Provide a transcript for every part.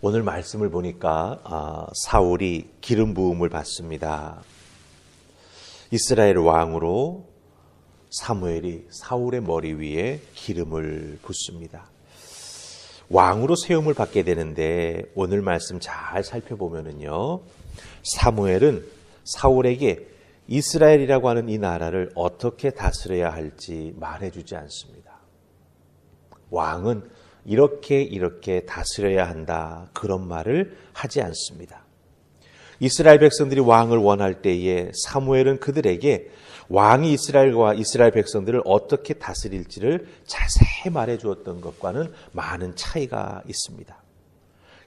오늘 말씀을 보니까 사울이 기름 부음을 받습니다. 이스라엘 왕으로 사무엘이 사울의 머리 위에 기름을 붓습니다. 왕으로 세움을 받게 되는데 오늘 말씀 잘 살펴보면은요, 사무엘은 사울에게 이스라엘이라고 하는 이 나라를 어떻게 다스려야 할지 말해주지 않습니다. 왕은 이렇게 다스려야 한다, 그런 말을 하지 않습니다. 이스라엘 백성들이 왕을 원할 때에 사무엘은 그들에게 왕이 이스라엘과 이스라엘 백성들을 어떻게 다스릴지를 자세히 말해 주었던 것과는 많은 차이가 있습니다.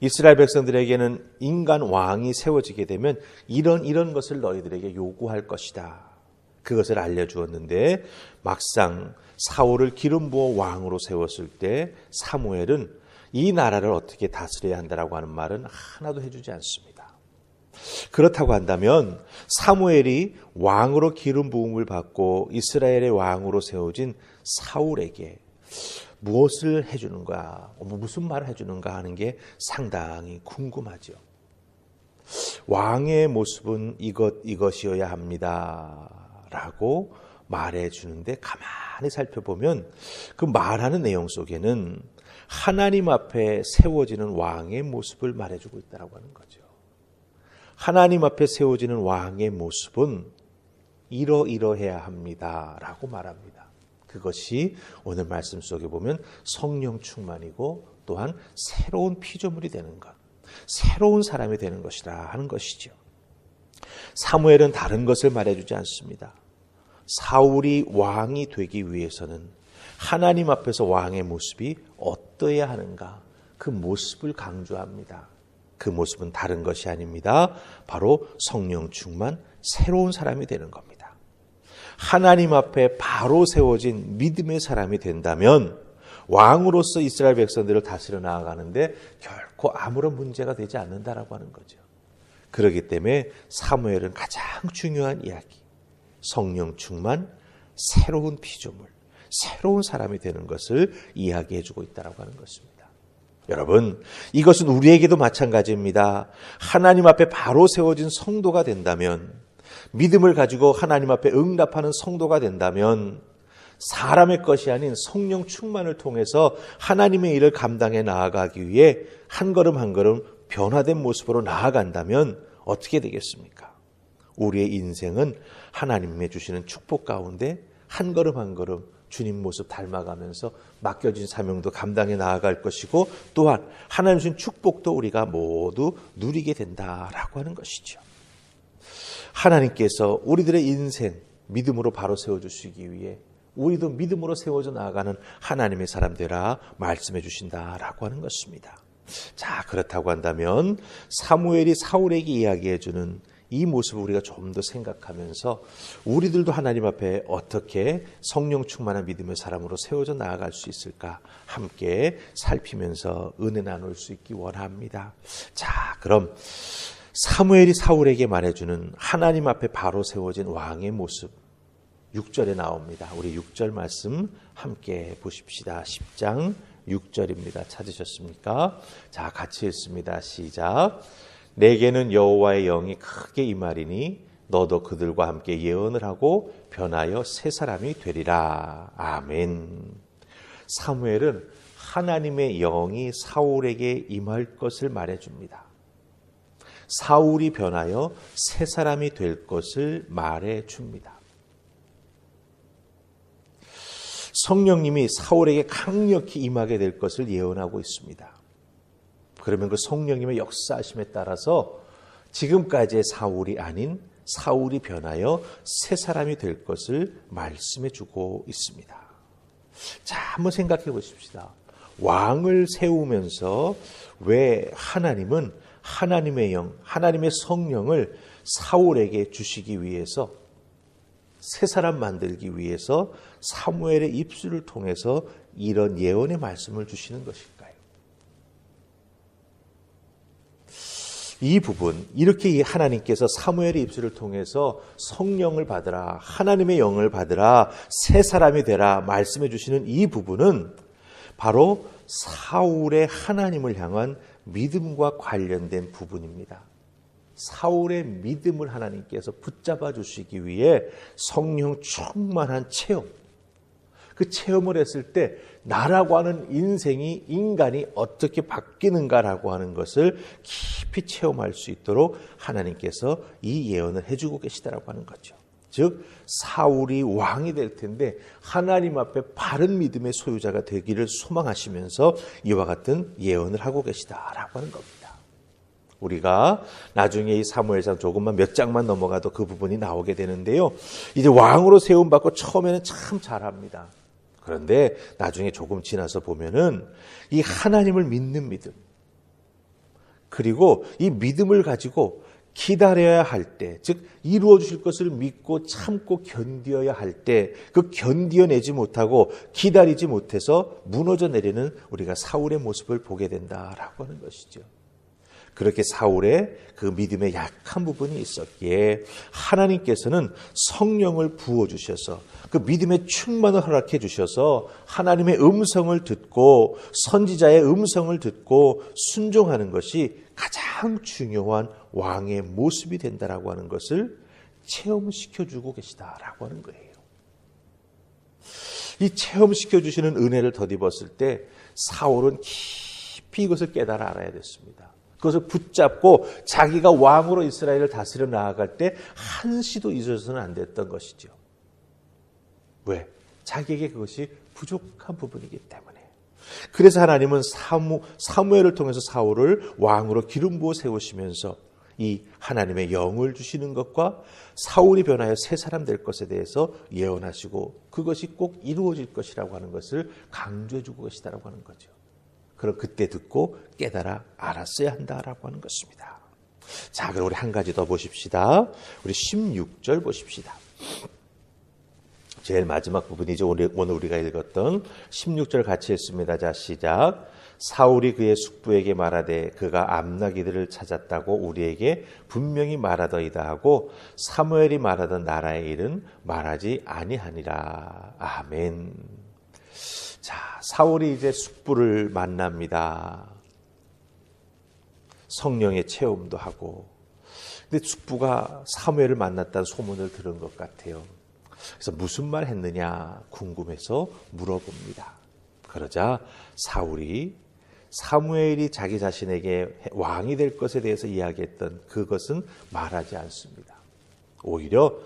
이스라엘 백성들에게는 인간 왕이 세워지게 되면 이런 것을 너희들에게 요구할 것이다, 그것을 알려주었는데, 막상 사울을 기름 부어 왕으로 세웠을 때 사무엘은 이 나라를 어떻게 다스려야 한다라고 하는 말은 하나도 해주지 않습니다. 그렇다고 한다면 사무엘이 왕으로 기름 부음을 받고 이스라엘의 왕으로 세워진 사울에게 무엇을 해주는가, 무슨 말을 해주는가 하는 게 상당히 궁금하죠. 왕의 모습은 이것이어야 합니다 라고 말해주는데, 가만히 살펴보면 그 말하는 내용 속에는 하나님 앞에 세워지는 왕의 모습을 말해주고 있다고 하는 거죠. 하나님 앞에 세워지는 왕의 모습은 이러이러해야 합니다 라고 말합니다. 그것이 오늘 말씀 속에 보면 성령 충만이고 또한 새로운 피조물이 되는 것, 새로운 사람이 되는 것이라 하는 것이죠. 사무엘은 다른 것을 말해주지 않습니다. 사울이 왕이 되기 위해서는 하나님 앞에서 왕의 모습이 어떠해야 하는가, 그 모습을 강조합니다. 그 모습은 다른 것이 아닙니다. 바로 성령 충만 새로운 사람이 되는 겁니다. 하나님 앞에 바로 세워진 믿음의 사람이 된다면 왕으로서 이스라엘 백성들을 다스려 나아가는데 결코 아무런 문제가 되지 않는다라고 하는 거죠. 그렇기 때문에 사무엘은 가장 중요한 이야기, 성령 충만 새로운 피조물, 새로운 사람이 되는 것을 이야기해 주고 있다고 하는 것입니다. 여러분, 이것은 우리에게도 마찬가지입니다. 하나님 앞에 바로 세워진 성도가 된다면, 믿음을 가지고 하나님 앞에 응답하는 성도가 된다면, 사람의 것이 아닌 성령 충만을 통해서 하나님의 일을 감당해 나아가기 위해 한 걸음 한 걸음 변화된 모습으로 나아간다면 어떻게 되겠습니까? 우리의 인생은 하나님의 주시는 축복 가운데 한 걸음 한 걸음 주님 모습 닮아가면서 맡겨진 사명도 감당해 나아갈 것이고, 또한 하나님 주신 축복도 우리가 모두 누리게 된다라고 하는 것이죠. 하나님께서 우리들의 인생 믿음으로 바로 세워주시기 위해 우리도 믿음으로 세워져 나아가는 하나님의 사람 되라 말씀해 주신다라고 하는 것입니다. 자, 그렇다고 한다면 사무엘이 사울에게 이야기해 주는 이 모습을 우리가 좀 더 생각하면서 우리들도 하나님 앞에 어떻게 성령 충만한 믿음의 사람으로 세워져 나아갈 수 있을까 함께 살피면서 은혜 나눌 수 있기 원합니다. 자, 그럼 사무엘이 사울에게 말해주는 하나님 앞에 바로 세워진 왕의 모습 6절에 나옵니다. 우리 6절 말씀 함께 보십시다. 10장 6절입니다. 찾으셨습니까? 자, 같이 읽습니다. 시작. 내게는 여호와의 영이 크게 임하리니 너도 그들과 함께 예언을 하고 변하여 새 사람이 되리라. 아멘. 사무엘은 하나님의 영이 사울에게 임할 것을 말해줍니다. 사울이 변하여 새 사람이 될 것을 말해줍니다. 성령님이 사울에게 강력히 임하게 될 것을 예언하고 있습니다. 그러면 그 성령님의 역사하심에 따라서 지금까지의 사울이 아닌 사울이 변하여 새 사람이 될 것을 말씀해 주고 있습니다. 자, 한번 생각해 보십시다. 왕을 세우면서 왜 하나님은 하나님의 영, 하나님의 성령을 사울에게 주시기 위해서, 새 사람 만들기 위해서 사무엘의 입술을 통해서 이런 예언의 말씀을 주시는 것일까요? 이 부분, 이렇게 하나님께서 사무엘의 입술을 통해서 성령을 받으라, 하나님의 영을 받으라, 새 사람이 되라 말씀해 주시는 이 부분은 바로 사울의 하나님을 향한 믿음과 관련된 부분입니다. 사울의 믿음을 하나님께서 붙잡아 주시기 위해 성령 충만한 체험, 그 체험을 했을 때 나라고 하는 인생이, 인간이 어떻게 바뀌는가라고 하는 것을 깊이 체험할 수 있도록 하나님께서 이 예언을 해주고 계시다라고 하는 거죠. 즉 사울이 왕이 될 텐데 하나님 앞에 바른 믿음의 소유자가 되기를 소망하시면서 이와 같은 예언을 하고 계시다라고 하는 겁니다. 우리가 나중에 이 사무엘상 조금만 몇 장만 넘어가도 그 부분이 나오게 되는데요. 이제 왕으로 세움받고 처음에는 참 잘합니다. 그런데 나중에 조금 지나서 보면은 이 하나님을 믿는 믿음, 그리고 이 믿음을 가지고 기다려야 할 때, 즉 이루어 주실 것을 믿고 참고 견디어야 할 때 그 견디어내지 못하고 기다리지 못해서 무너져 내리는 우리가 사울의 모습을 보게 된다라고 하는 것이죠. 그렇게 사울의 그 믿음의 약한 부분이 있었기에 하나님께서는 성령을 부어주셔서 그 믿음의 충만을 허락해 주셔서 하나님의 음성을 듣고 선지자의 음성을 듣고 순종하는 것이 가장 중요한 왕의 모습이 된다라고 하는 것을 체험시켜주고 계시다라고 하는 거예요. 이 체험시켜주시는 은혜를 덧입었을 때 사울은 깊이 이것을 깨달아 알아야 됐습니다. 그것을 붙잡고 자기가 왕으로 이스라엘을 다스려 나아갈 때 한시도 잊어서는 안 됐던 것이죠. 왜? 자기에게 그것이 부족한 부분이기 때문에. 그래서 하나님은 사무엘을 통해서 사울을 왕으로 기름 부어 세우시면서 이 하나님의 영을 주시는 것과 사울이 변하여 새 사람 될 것에 대해서 예언하시고 그것이 꼭 이루어질 것이라고 하는 것을 강조해 주고 계시다라고 하는 거죠. 그럼 그때 듣고 깨달아 알았어야 한다라고 하는 것입니다. 자, 그럼 우리 한 가지 더 보십시다. 우리 16절 보십시다. 제일 마지막 부분이죠. 오늘 우리가 읽었던 16절 같이 읽습니다. 자, 시작. 사울이 그의 숙부에게 말하되 그가 암나기들을 찾았다고 우리에게 분명히 말하더이다 하고 사무엘이 말하던 나라의 일은 말하지 아니하니라. 아멘. 자, 사울이 이제 숙부를 만납니다. 성령의 체험도 하고. 근데 숙부가 사무엘을 만났다는 소문을 들은 것 같아요. 그래서 무슨 말 했느냐 궁금해서 물어봅니다. 그러자 사울이 사무엘이 자기 자신에게 왕이 될 것에 대해서 이야기했던 그것은 말하지 않습니다. 오히려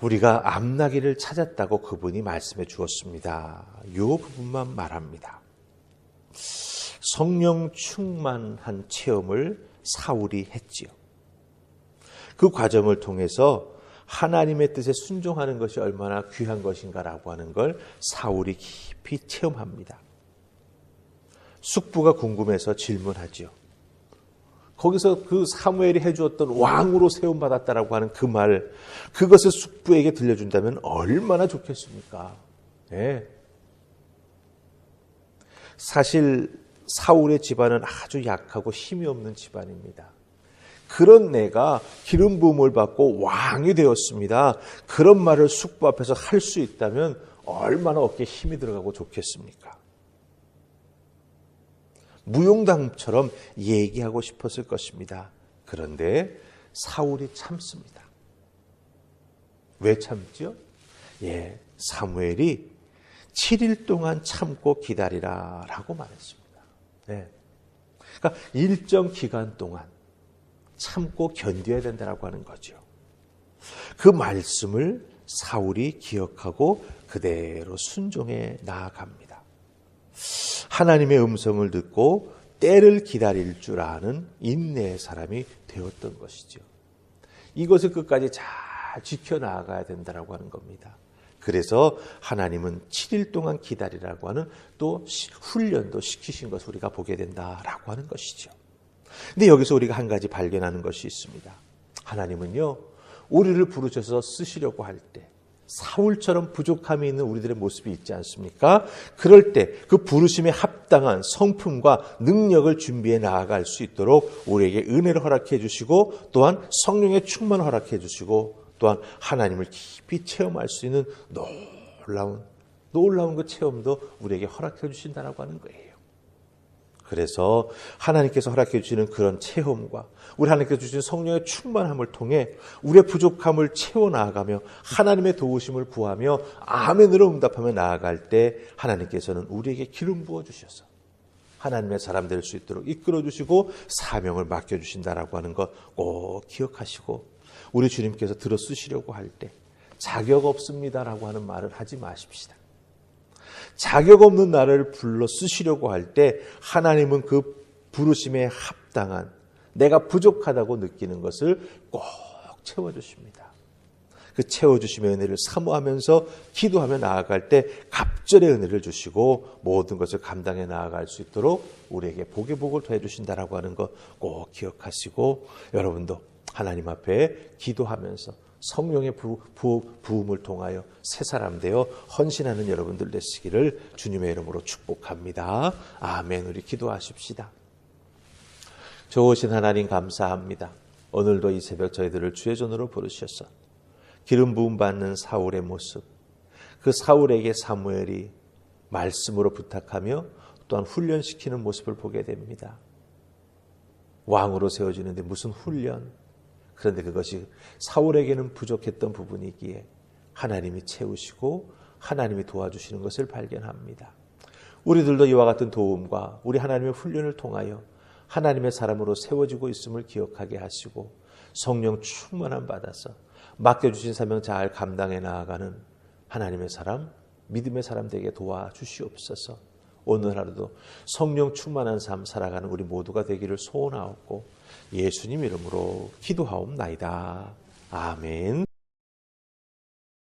우리가 암나기를 찾았다고 그분이 말씀해 주었습니다. 이 부분만 말합니다. 성령 충만한 체험을 사울이 했지요. 그 과정을 통해서 하나님의 뜻에 순종하는 것이 얼마나 귀한 것인가라고 하는 걸 사울이 깊이 체험합니다. 숙부가 궁금해서 질문하지요. 거기서 그 사무엘이 해주었던 왕으로 세움받았다라고 하는 그 말, 그것을 숙부에게 들려준다면 얼마나 좋겠습니까? 네. 사실 사울의 집안은 아주 약하고 힘이 없는 집안입니다. 그런 내가 기름 부음을 받고 왕이 되었습니다. 그런 말을 숙부 앞에서 할 수 있다면 얼마나 어깨에 힘이 들어가고 좋겠습니까? 무용담처럼 얘기하고 싶었을 것입니다. 그런데 사울이 참습니다. 왜 참죠? 사무엘이 7일 동안 참고 기다리라 라고 말했습니다. 그러니까 일정 기간 동안 참고 견뎌야 된다고 하는 거죠. 그 말씀을 사울이 기억하고 그대로 순종해 나아갑니다. 하나님의 음성을 듣고 때를 기다릴 줄 아는 인내의 사람이 되었던 것이죠. 이것을 끝까지 잘 지켜나가야 된다고 하는 겁니다. 그래서 하나님은 7일 동안 기다리라고 하는 또 훈련도 시키신 것을 우리가 보게 된다라고 하는 것이죠. 근데 여기서 우리가 한 가지 발견하는 것이 있습니다. 하나님은요, 우리를 부르셔서 쓰시려고 할 때 사울처럼 부족함이 있는 우리들의 모습이 있지 않습니까? 그럴 때 그 부르심에 합당한 성품과 능력을 준비해 나아갈 수 있도록 우리에게 은혜를 허락해 주시고 또한 성령의 충만을 허락해 주시고 또한 하나님을 깊이 체험할 수 있는 놀라운 놀라운 그 체험도 우리에게 허락해 주신다라고 하는 거예요. 그래서 하나님께서 허락해 주시는 그런 체험과 우리 하나님께서 주신 성령의 충만함을 통해 우리의 부족함을 채워나가며 하나님의 도우심을 구하며 아멘으로 응답하며 나아갈 때 하나님께서는 우리에게 기름 부어주셔서 하나님의 사람 될 수 있도록 이끌어주시고 사명을 맡겨주신다라고 하는 것 꼭 기억하시고 우리 주님께서 들어 쓰시려고 할 때 자격 없습니다라고 하는 말을 하지 마십시다. 자격 없는 나를 불러 쓰시려고 할 때 하나님은 그 부르심에 합당한 내가 부족하다고 느끼는 것을 꼭 채워주십니다. 그 채워주심의 은혜를 사모하면서 기도하며 나아갈 때 갑절의 은혜를 주시고 모든 것을 감당해 나아갈 수 있도록 우리에게 복의 복을 더해 주신다라고 하는 것 꼭 기억하시고 여러분도 하나님 앞에 기도하면서 성령의 부음을 통하여 새 사람 되어 헌신하는 여러분들 되시기를 주님의 이름으로 축복합니다. 아멘. 우리 기도하십시다. 좋으신 하나님 감사합니다. 오늘도 이 새벽 저희들을 주의 전으로 부르셔서 기름 부음 받는 사울의 모습, 그 사울에게 사무엘이 말씀으로 부탁하며 또한 훈련시키는 모습을 보게 됩니다. 왕으로 세워지는데 무슨 훈련? 그런데 그것이 사울에게는 부족했던 부분이기에 하나님이 채우시고 하나님이 도와주시는 것을 발견합니다. 우리들도 이와 같은 도움과 우리 하나님의 훈련을 통하여 하나님의 사람으로 세워지고 있음을 기억하게 하시고 성령 충만함 받아서 맡겨주신 사명 잘 감당해 나아가는 하나님의 사람, 믿음의 사람 되게 도와주시옵소서. 오늘 하루도 성령 충만한 삶 살아가는 우리 모두가 되기를 소원하옵고 예수님 이름으로 기도하옵나이다. 아멘.